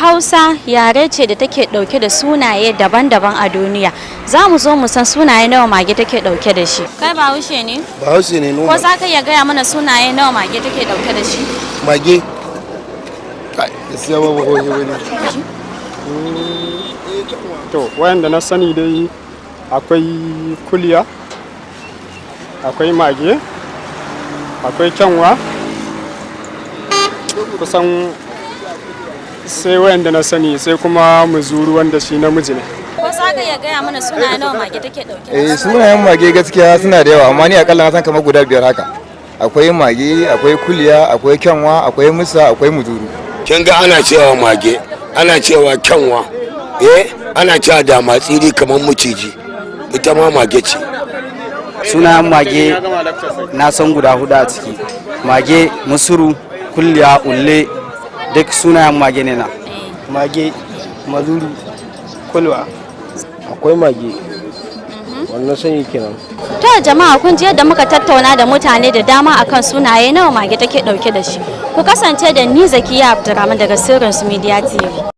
Hausa yare ce da take dauke da sunaye daban-daban a duniya. Za mu zo mu san sunaye nawa mage take dauke da shi. Kai Bahaushe ne? Bahaushe ne noma. Ko za ka iya gaya mana sunaye nawa mage take dauke da shi? Mage. Kai, gaskiya ba Bahaushe bane. To, wayanda na sani dai akwai kuliya, akwai mage, akwai kyanwa, kusan sai wayanda na sani sai kuma muzuru wanda shi namiji ne. Ko za ka iya gaya mana sunaye nawa mage take dauke da shi? Sunayen mage gaskiya suna da yawa amma ni akalla na san kamar guda 5 haka. Akwai mage, akwai kuliya, akwai kyanwa, akwai musa, akwai muzuru. Kin ga ana cewa mage, ana cewa kyanwa, ana cewa da matsiri kamar muciji, ita ma mage ce. Sunayen mage na san guda 4 a ciki. Mage, musuru, kulliya, ulle, duk sunayen mage ne na. Mage, mazuru, kulwa. Akwai mage. Wannan sani kenan. To jama'a kun ji yadda muka tattauna da mutane da dama akan sunaye nawa mage take dauke da shi. Ku kasance da ni Zakiya Abdurrahman daga Sirrin Media TV.